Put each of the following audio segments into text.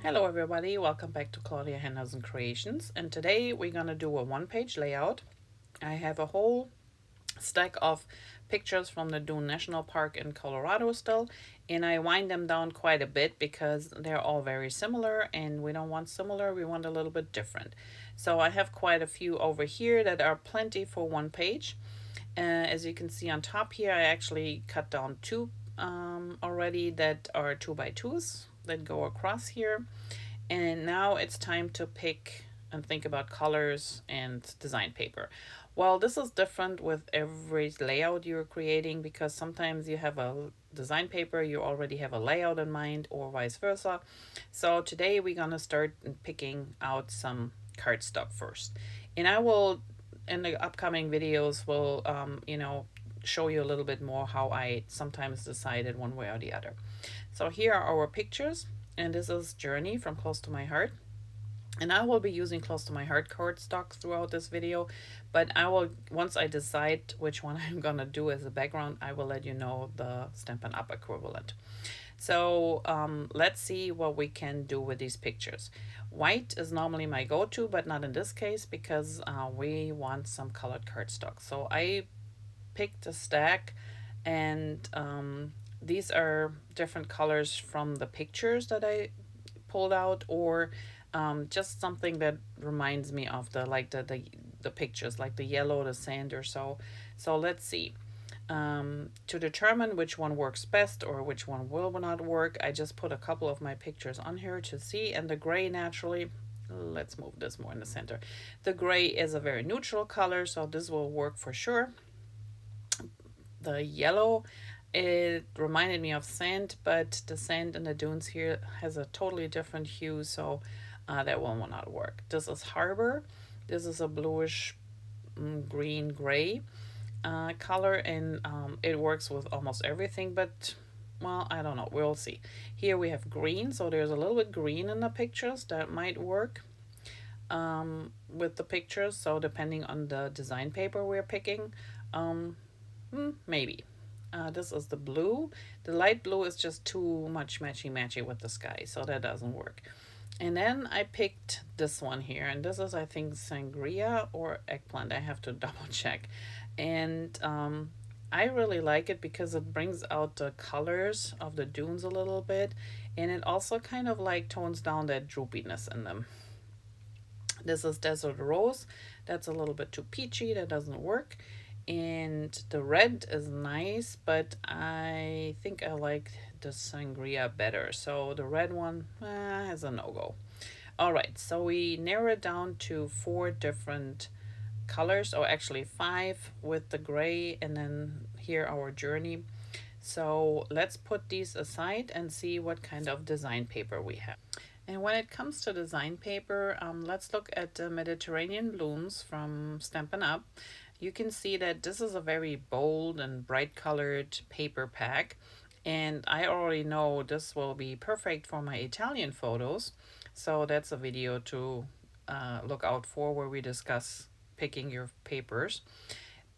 Hello everybody, welcome back to ClaudiaHendersonCreations, and today we're gonna do a one-page layout. I have a whole stack of pictures from the Dune National Park in Colorado still, and I wind them down quite a bit because they're all very similar and we don't want similar, we want a little bit different. So I have quite a few over here that are plenty for one page. As you can see on top here, I actually cut down two already that are 2x2s that go across here. And now it's time to pick and think about colors and design paper. Well, this is different with every layout you're creating because sometimes you have a design paper, you already have a layout in mind, or vice versa. So today we're gonna start picking out some cardstock first. And I will, in the upcoming videos, will, show you a little bit more how I sometimes decided one way or the other. So here are our pictures, and this is Journey from Close to My Heart. And I will be using Close to My Heart cardstock throughout this video, but I will, once I decide which one I'm gonna do as a background, I will let you know the Stampin' Up! Equivalent. So let's see what we can do with these pictures. White is normally my go-to, but not in this case because we want some colored cardstock. So I picked a stack, and these are different colors from the pictures that I pulled out, or just something that reminds me of the pictures, like the yellow, the sand, or so. So let's see. To determine which one works best or which one will not work, I just put a couple of my pictures on here to see. And the gray, naturally, let's move this more in the center. The gray is a very neutral color, so this will work for sure. The yellow, it reminded me of sand, but the sand in the dunes here has a totally different hue, so that one will not work. This is Harbor. This is a bluish green gray color, and it works with almost everything, but well, I don't know, we'll see. Here we have green, so there's a little bit green in the pictures that might work with the pictures, so depending on the design paper we're picking, maybe. This is the blue. The light blue is just too much matchy-matchy with the sky, so that doesn't work. And then I picked this one here, and this is, I think, sangria or eggplant. I have to double check. And I really like it because it brings out the colors of the dunes a little bit, and it also kind of like tones down that droopiness in them. This is Desert Rose. That's a little bit too peachy. That doesn't work. And the red is nice, but I think I like the sangria better. So the red one is a no-go. All right, so we narrow it down to 4 different colors, or actually 5 with the gray, and then here our journey. So let's put these aside and see what kind of design paper we have. And when it comes to design paper, let's look at the Mediterranean Blooms from Stampin' Up! You can see that this is a very bold and bright colored paper pack, and I already know this will be perfect for my Italian photos, so that's a video to look out for where we discuss picking your papers.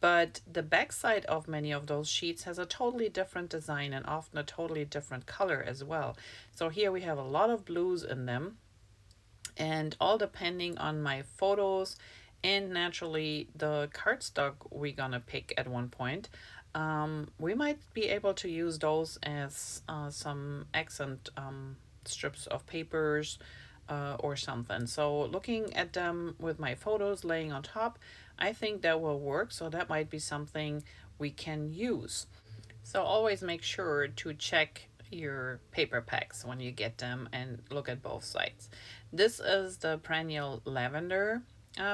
But the backside of many of those sheets has a totally different design and often a totally different color as well. So here we have a lot of blues in them, and all depending on my photos and naturally the cardstock we're gonna pick at one point, we might be able to use those as some accent strips of papers or something. So looking at them with my photos laying on top, I think that will work. So that might be something we can use. So always make sure to check your paper packs when you get them and look at both sides. This is the Perennial Lavender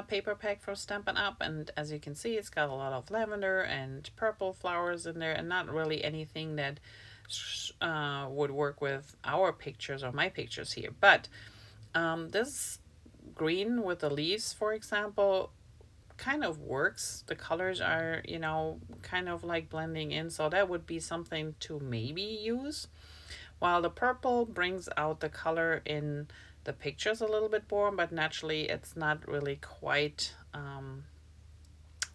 paper pack for Stampin' Up! And as you can see, it's got a lot of lavender and purple flowers in there, and not really anything that would work with our pictures or my pictures here. But this green with the leaves, for example, kind of works. The colors are, kind of like blending in, so that would be something to maybe use. While the purple brings out the color in the pictures a little bit more, but naturally it's not really quite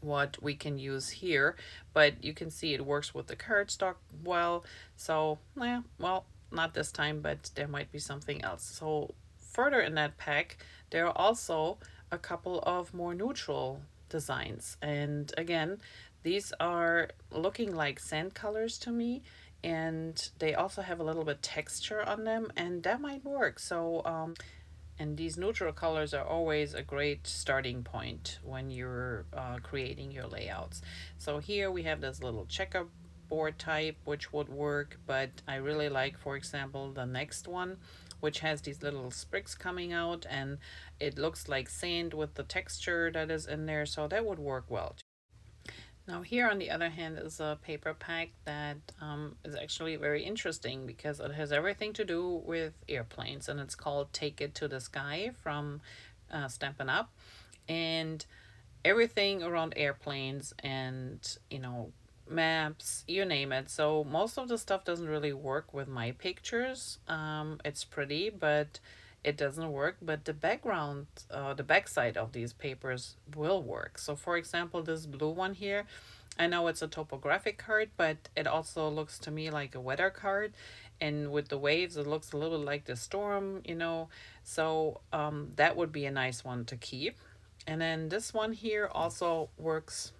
what we can use here. But you can see it works with the cardstock well. So, well, not this time, but there might be something else. So further in that pack, there are also a couple of more neutral designs. And again, these are looking like sand colors to me, and they also have a little bit texture on them, and that might work. So and these neutral colors are always a great starting point when you're creating your layouts. So here we have this little checkerboard type, which would work, but I really like, for example, the next one, which has these little sprigs coming out, and it looks like sand with the texture that is in there, so that would work well. Now here on the other hand is a paper pack that is actually very interesting because it has everything to do with airplanes, and it's called Take It to the Sky from Stampin' Up. And everything around airplanes and, you know, maps, you name it. So most of the stuff doesn't really work with my pictures. It's pretty, but it doesn't work. But the background, the backside of these papers will work. So for example, this blue one here, I know it's a topographic card, but it also looks to me like a weather card. And with the waves, it looks a little like the storm, you know. So that would be a nice one to keep. And then this one here also works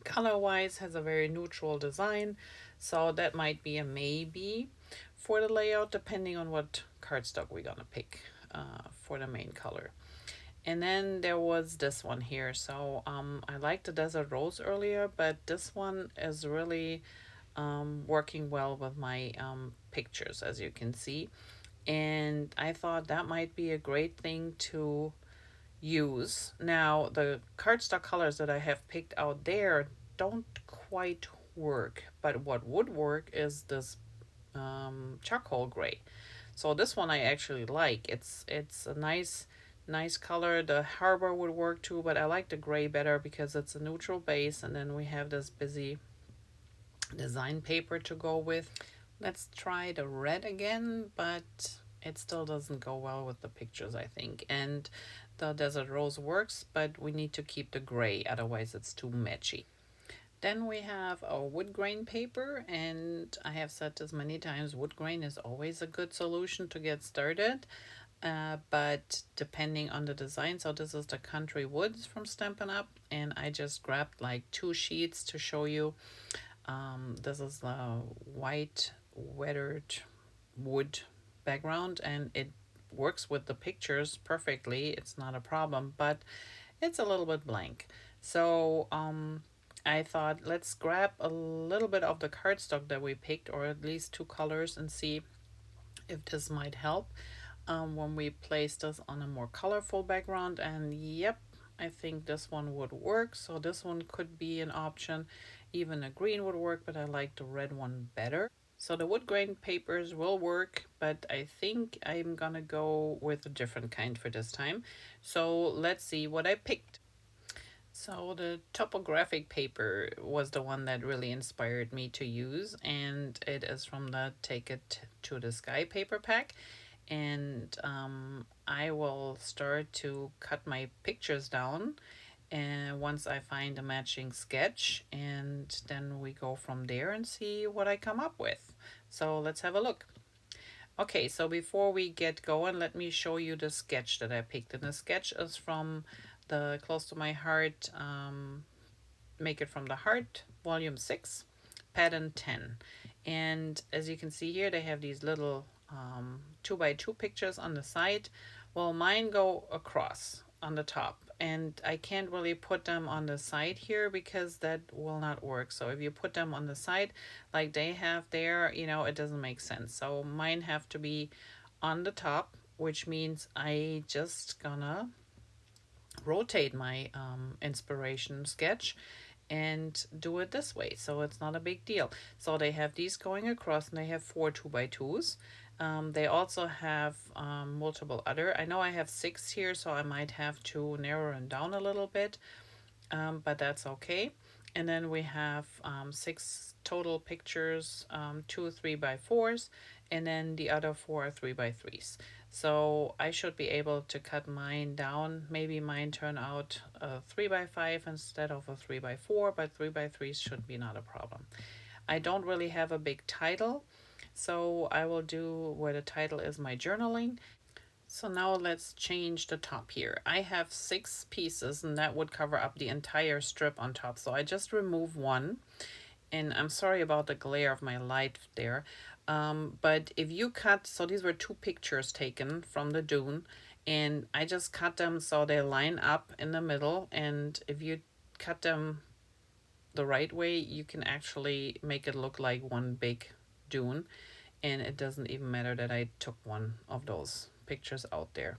color wise, has a very neutral design. So that might be a maybe for the layout, depending on what cardstock we're gonna pick for the main color. And then there was this one here. So I liked the Desert Rose earlier, but this one is really working well with my pictures, as you can see. And I thought that might be a great thing to use. Now, the cardstock colors that I have picked out there don't quite work, but what would work is this charcoal gray. So this one I actually like. It's a nice color. The harbor would work too, but I like the gray better because it's a neutral base, and then we have this busy design paper to go with. Let's try the red again, but it still doesn't go well with the pictures, I think. And the Desert Rose works, but we need to keep the gray, otherwise it's too matchy. Then we have a wood grain paper, and I have said this many times, wood grain is always a good solution to get started. But depending on the design, so this is the Country Woods from Stampin' Up, and I just grabbed like 2 sheets to show you. This is the white weathered wood background, and it works with the pictures perfectly. It's not a problem, but it's a little bit blank. So I thought let's grab a little bit of the cardstock that we picked, or at least 2 colors, and see if this might help when we place this on a more colorful background. And yep, I think this one would work. So this one could be an option. Even a green would work, but I like the red one better. So the wood grain papers will work, but I think I'm gonna go with a different kind for this time. So let's see what I picked. So the topographic paper was the one that really inspired me to use, and it is from the Take It to the Sky paper pack. And I will start to cut my pictures down, and once I find a matching sketch, and then we go from there and see what I come up with. So let's have a look. Okay, so before we get going, let me show you the sketch that I picked. And the sketch is from the Close to My Heart, Make It From the Heart, Volume 6, Pattern 10. And as you can see here, they have these little 2x2 pictures on the side. Well, mine go across on the top, and I can't really put them on the side here because that will not work. So if you put them on the side like they have there, you know, it doesn't make sense. So mine have to be on the top, which means I just gonna rotate my inspiration sketch and do it this way, so it's not a big deal. So they have these going across, and they have 4 2x2s. They also have multiple other. I know I have 6 here, so I might have to narrow them down a little bit, but that's okay. And then we have 6 total pictures, 2 3x4s, and then the other 4 are 3x3s. So I should be able to cut mine down. Maybe mine turn out a 3x5 instead of a 3x4, but 3x3s should be not a problem. I don't really have a big title, so I will do where the title is my journaling. So now let's change the top here. I have 6 pieces and that would cover up the entire strip on top. So I just remove one, and I'm sorry about the glare of my light there. But if you cut, so these were 2 pictures taken from the dune, and I just cut them so they line up in the middle. And if you cut them the right way, you can actually make it look like one big dune, and it doesn't even matter that I took one of those pictures out there.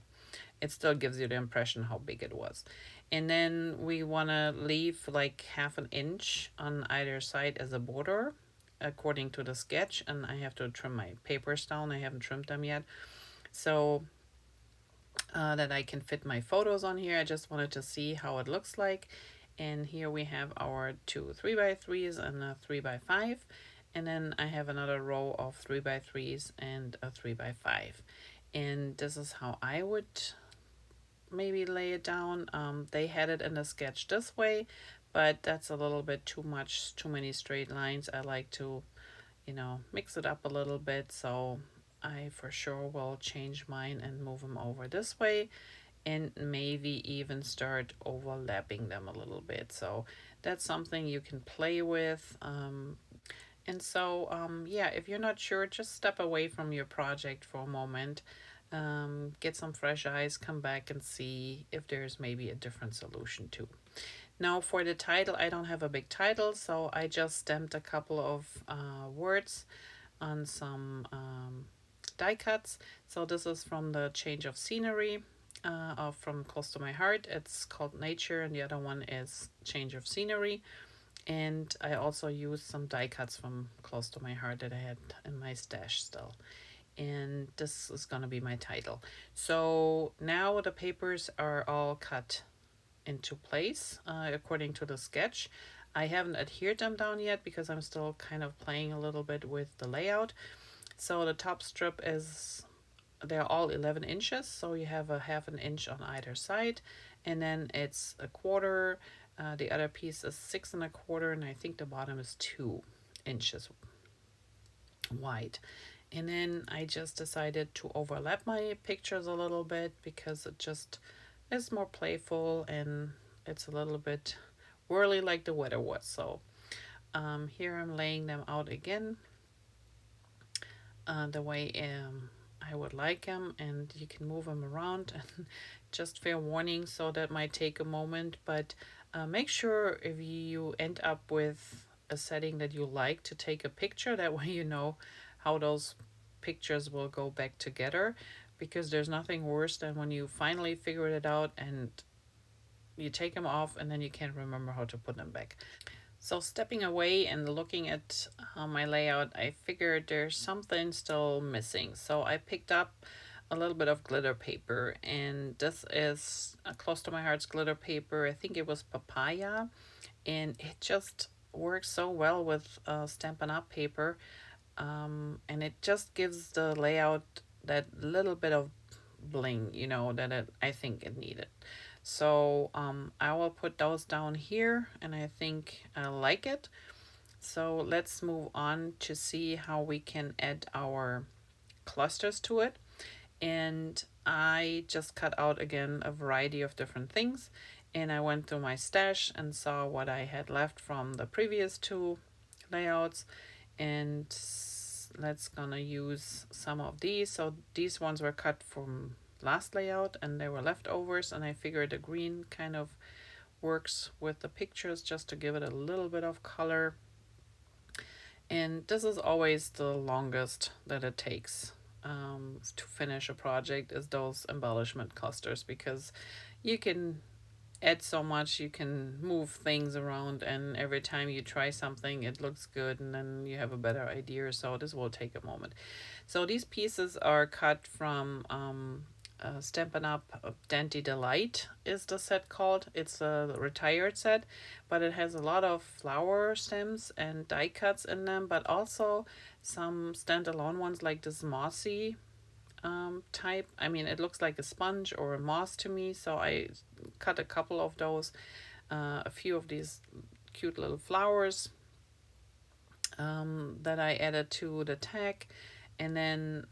It still gives you the impression how big it was. And then we want to leave like 1/2 inch on either side as a border according to the sketch, and I have to trim my papers down. I haven't trimmed them yet, so that I can fit my photos on here. I just wanted to see how it looks like. And here we have our 2 3x3s and a 3x5, and then I have another row of 3x3s and a 3x5, and this is how I would maybe lay it down. They had it in the sketch this way, but that's a little bit too much, too many straight lines. I like to, you know, mix it up a little bit, so I for sure will change mine and move them over this way, and maybe even start overlapping them a little bit. So that's something you can play with. And so, yeah, if you're not sure, just step away from your project for a moment, get some fresh eyes, come back and see if there's maybe a different solution too. Now for the title, I don't have a big title, so I just stamped a couple of words on some die cuts. So this is from the Change of Scenery from Close to My Heart. It's called Nature, and the other one is Change of Scenery. And I also used some die cuts from Close to My Heart that I had in my stash still. And this is going to be my title. So now the papers are all cut into place according to the sketch. I haven't adhered them down yet because I'm still kind of playing a little bit with the layout. So the top strip is, they're all 11 inches, so you have a 1/2 inch on either side, and then it's 1/4. The other piece is 6 1/4, and I think the bottom is 2 inches wide. And then I just decided to overlap my pictures a little bit because it just is more playful and it's a little bit whirly like the weather was. So here I'm laying them out again the way I would like them, and you can move them around. And just fair warning, so that might take a moment, but make sure if you end up with a setting that you like to take a picture, that way you know how those pictures will go back together, because there's nothing worse than when you finally figure it out and you take them off and then you can't remember how to put them back. So stepping away and looking at my layout, I figured there's something still missing. So I picked up a little bit of glitter paper, and this is Close to My Heart's glitter paper. I think it was Papaya, and it just works so well with Stampin' Up! Paper, and it just gives the layout that little bit of bling, you know, that I think it needed. So I will put those down here, and I think I like it. So let's move on to see how we can add our clusters to it. And I just cut out again a variety of different things, and I went through my stash and saw what I had left from the previous 2 layouts, and let's gonna use some of these. So these ones were cut from last layout and they were leftovers, and I figured the green kind of works with the pictures just to give it a little bit of color. And this is always the longest that it takes to finish a project, is those embellishment clusters, because you can add so much, you can move things around, and every time you try something it looks good and then you have a better idea. So this will take a moment. So these pieces are cut from Stampin' Up! Dainty Delight is the set called. It's a retired set, but it has a lot of flower stems and die cuts in them, but also some standalone ones like this mossy type. I mean, it looks like a sponge or a moss to me, so I cut a couple of those, a few of these cute little flowers that I added to the tag. And then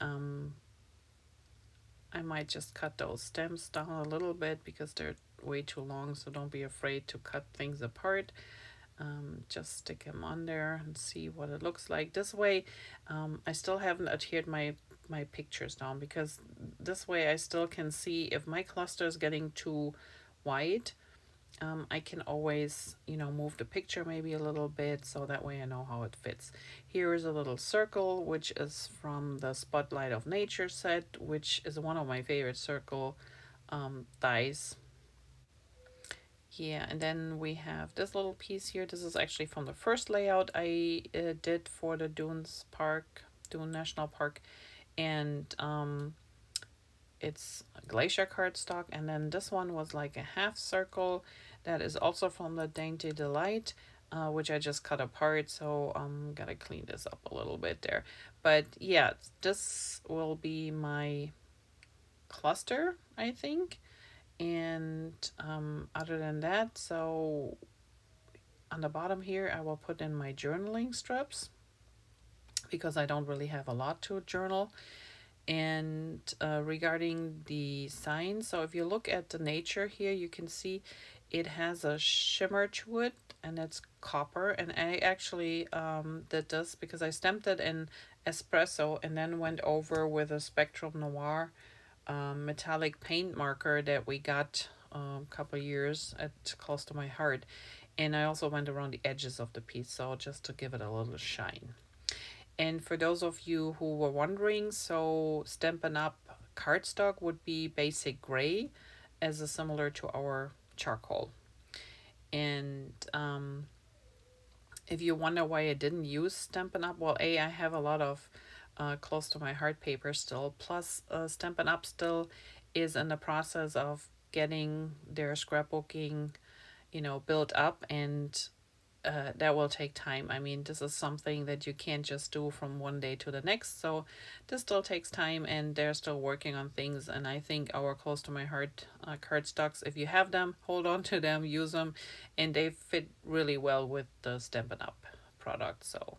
I might just cut those stems down a little bit because they're way too long, so don't be afraid to cut things apart. Just stick them on there and see what it looks like. This way, I still haven't adhered my pictures down, because this way I still can see if my cluster is getting too wide. I can always, move the picture maybe a little bit, so that way I know how it fits. Here is a little circle, which is from the Spotlight of Nature set, which is one of my favorite circle dies. Yeah, and then we have this little piece here. This is actually from the first layout I did for the Dune National Park, and it's a Glacier cardstock. And then this one was like a half circle that is also from the Dainty Delight, which I just cut apart, so I'm gonna clean this up a little bit there. But yeah, this will be my cluster, I think. And other than that, so on the bottom here I will put in my journaling strips, because I don't really have a lot to journal. And regarding the signs, so if you look at the nature here, you can see it has a shimmer to it, and it's copper. And I actually did this because I stamped it in espresso and then went over with a Spectrum Noir metallic paint marker that we got a couple years at Close to My Heart. And I also went around the edges of the piece, so just to give it a little shine. And for those of you who were wondering, so Stampin' Up! Cardstock would be basic gray, as a similar to our charcoal. And if you wonder why I didn't use Stampin' Up!, well, I have a lot of Close to My Heart paper still, plus Stampin' Up! Still is in the process of getting their scrapbooking, built up, and that will take time. I mean, this is something that you can't just do from one day to the next. So this still takes time, and they're still working on things. And I think our Close to My Heart cardstocks, if you have them, hold on to them, use them, and they fit really well with the Stampin' Up! Product. So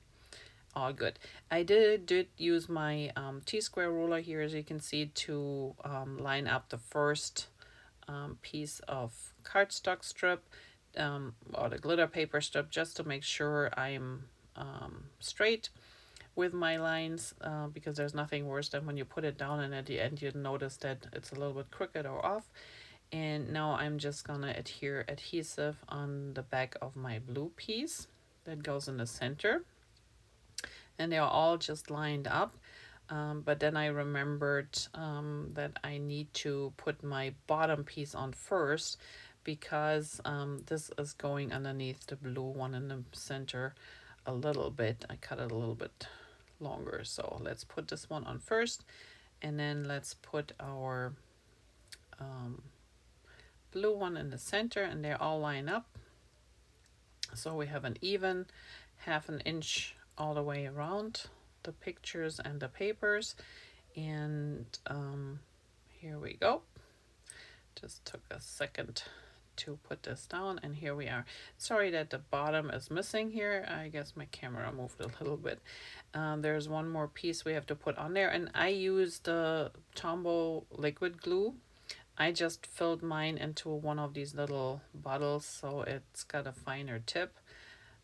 all good. I did use my T-square ruler here, as you can see, to line up the first piece of cardstock strip, or the glitter paper strip, just to make sure I'm straight with my lines, because there's nothing worse than when you put it down and at the end you notice that it's a little bit crooked or off. And now I'm just gonna adhere adhesive on the back of my blue piece that goes in the center, and they're all just lined up. But then I remembered that I need to put my bottom piece on first, because this is going underneath the blue one in the center a little bit. I cut it a little bit longer. So let's put this one on first, and then let's put our blue one in the center, and they all line up. So we have an even 1/2 inch all the way around the pictures and the papers. And here we go. Just took a second to put this down, and here we are. Sorry that the bottom is missing here. I guess my camera moved a little bit. There's one more piece we have to put on there, and I used the Tombow liquid glue. I just filled mine into one of these little bottles, so it's got a finer tip.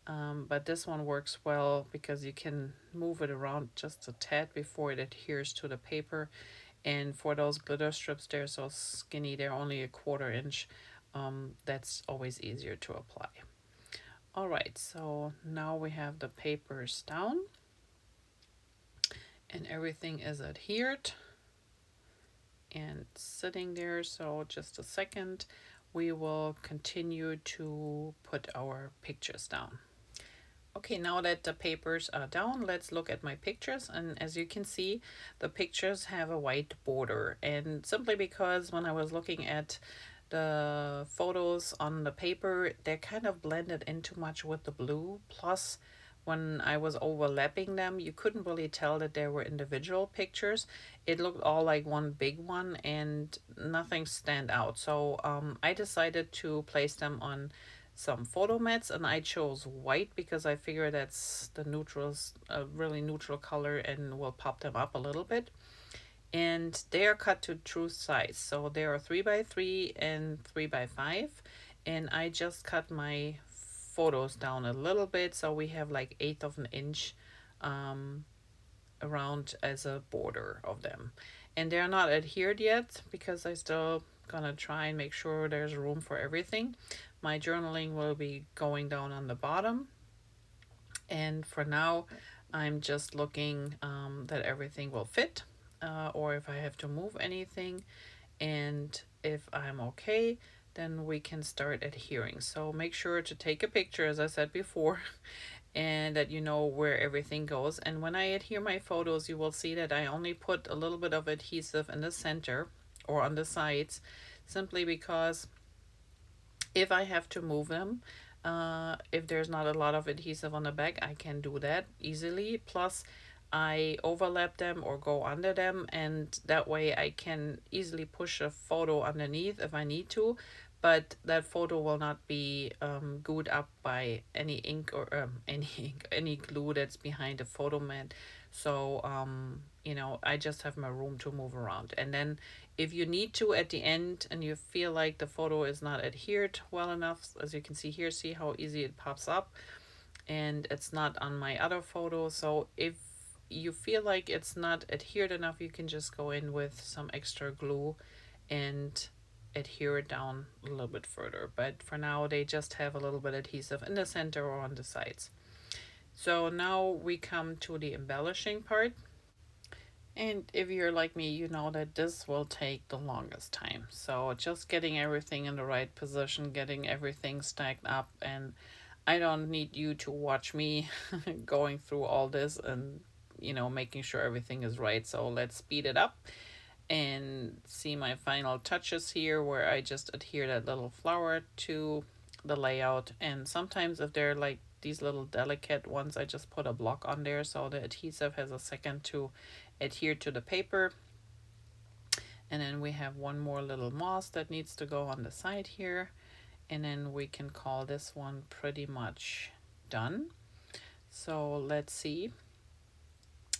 But this one works well because you can move it around just a tad before it adheres to the paper. And for those glitter strips, they're so skinny, they're only a 1/4 inch. That's always easier to apply. All right, so now we have the papers down and everything is adhered and sitting there. So just a second, we will continue to put our pictures down. Okay, now that the papers are down, let's look at my pictures. And as you can see, the pictures have a white border. And simply because when I was looking at the photos on the paper, they're kind of blended in too much with the blue. Plus, when I was overlapping them, you couldn't really tell that there were individual pictures. It looked all like one big one and nothing stand out. So I decided to place them on some photo mats, and I chose white because I figure that's the neutrals, a really neutral color, and will pop them up a little bit. and they are cut to true size. So they are 3x3 and 3x5, and I just cut my photos down a little bit, so we have like 1/8 of an inch around as a border of them. And they're not adhered yet because I still gonna try and make sure there's room for everything. My journaling will be going down on the bottom, and for now I'm just looking that everything will fit, or if I have to move anything, and if I'm okay, then we can start adhering. So make sure to take a picture, as I said before, and that you know where everything goes. And when I adhere my photos, you will see that I only put a little bit of adhesive in the center or on the sides, simply because if I have to move them, if there's not a lot of adhesive on the back, I can do that easily. Plus, I overlap them or go under them, and that way I can easily push a photo underneath if I need to, but that photo will not be glued up by any ink or any glue that's behind the photo mat. So you know, I just have my room to move around. And then if you need to at the end and you feel like the photo is not adhered well enough, as you can see here, see how easy it pops up, and it's not on my other photo. So if you feel like it's not adhered enough, you can just go in with some extra glue and adhere it down a little bit further. But for now, they just have a little bit adhesive in the center or on the sides. So now we come to the embellishing part. And if you're like me, you know that this will take the longest time. So just getting everything in the right position, getting everything stacked up, and I don't need you to watch me going through all this and, you know, making sure everything is right. So let's speed it up and see my final touches here, where I just adhere that little flower to the layout. And sometimes if they're like these little delicate ones, I just put a block on there so the adhesive has a second to adhere to the paper. And then we have one more little moss that needs to go on the side here, and then we can call this one pretty much done. So let's see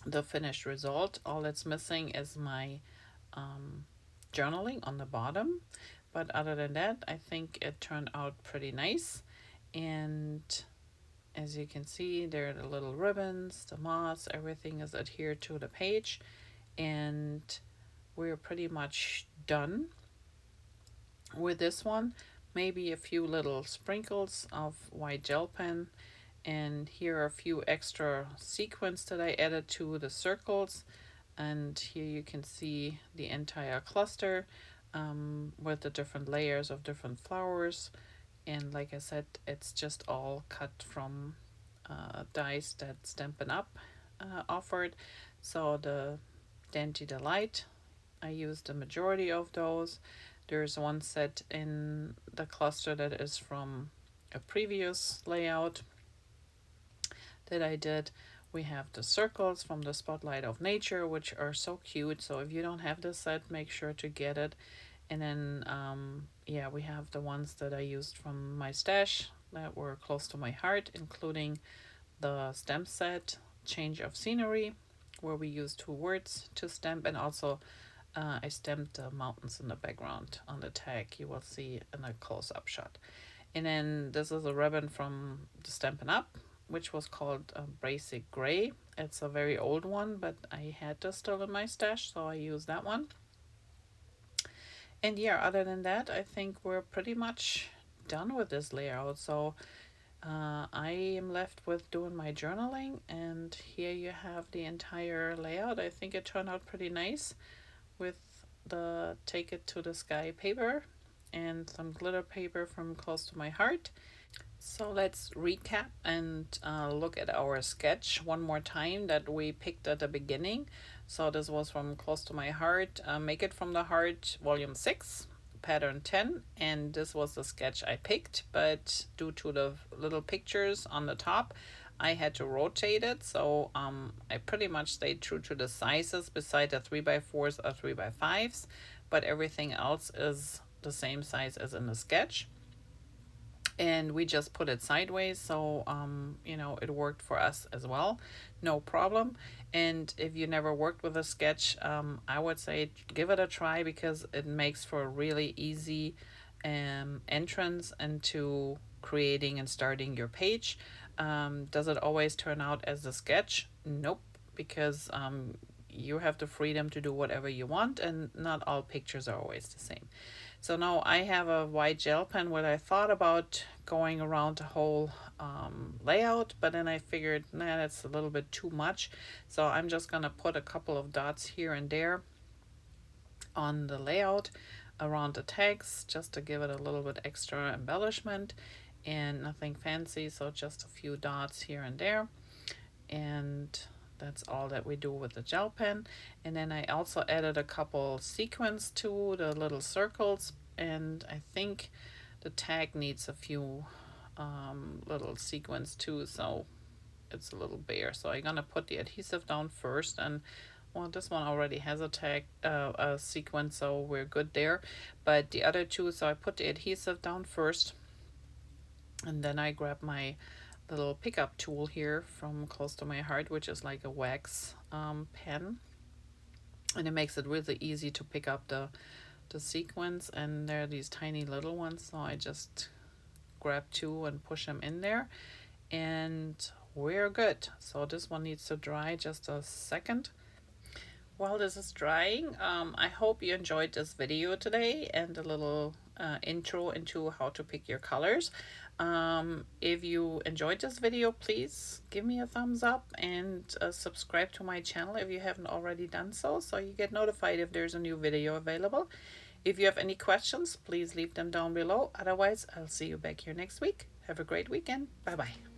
the finished result. All that's missing is my journaling on the bottom, but other than that, I think it turned out pretty nice. And as you can see, there are the little ribbons, the moss, everything is adhered to the page, and we're pretty much done with this one. Maybe a few little sprinkles of white gel pen, and here are a few extra sequins that I added to the circles. And here you can see the entire cluster with the different layers of different flowers. And like I said, it's just all cut from dies that Stampin' Up! Offered. So the Dainty Delight, I used the majority of those. There's one set in the cluster that is from a previous layout that I did. We have the circles from the Spotlight of Nature, which are so cute. So if you don't have this set, make sure to get it. And then, yeah, we have the ones that I used from my stash that were close to my heart, including the stamp set, Change of Scenery, where we used 2 words to stamp, and also I stamped the mountains in the background on the tag. You will see in a close-up shot. And then this is a ribbon from the Stampin' Up!, which was called Basic Gray. It's a very old one, but I had this still in my stash, so I used that one. And yeah, other than that, I think we're pretty much done with this layout. So I am left with doing my journaling, and here you have the entire layout. I think it turned out pretty nice with the Take It to the Sky paper and some glitter paper from Close to My Heart. So let's recap and look at our sketch one more time that we picked at the beginning. So this was from Close to My Heart, Make It from the Heart, Volume 6, Pattern 10. And this was the sketch I picked, but due to the little pictures on the top, I had to rotate it. So I pretty much stayed true to the sizes, beside the 3x4s or 3x5s, but everything else is the same size as in the sketch. and we just put it sideways, so you know, it worked for us as well, no problem. And if you never worked with a sketch, I would say give it a try, because it makes for a really easy entrance into creating and starting your page. Does it always turn out as a sketch? Nope, because you have the freedom to do whatever you want, and not all pictures are always the same. So now I have a white gel pen where I thought about going around the whole layout, but then I figured, nah, that's a little bit too much. So I'm just gonna put a couple of dots here and there on the layout around the tags, just to give it a little bit extra embellishment, and nothing fancy, so just a few dots here and there. And that's all that we do with the gel pen. And then I also added a couple sequins to the little circles, and I think the tag needs a few little sequins too, so it's a little bare. So I'm gonna put the adhesive down first, and well, this one already has a tag, a sequence, so we're good there. But the other two, so I put the adhesive down first, and then I grab my little pickup tool here from Close to My Heart, which is like a wax pen, and it makes it really easy to pick up the sequins, and they're these tiny little ones, so I just grab two and push them in there, and we're good. So this one needs to dry just a second. While this is drying, I hope you enjoyed this video today and a little intro into how to pick your colors. If you enjoyed this video, please give me a thumbs up, and subscribe to my channel if you haven't already done so, so you get notified if there's a new video available. If you have any questions, please leave them down below. Otherwise, I'll see you back here next week. Have a great weekend. Bye bye.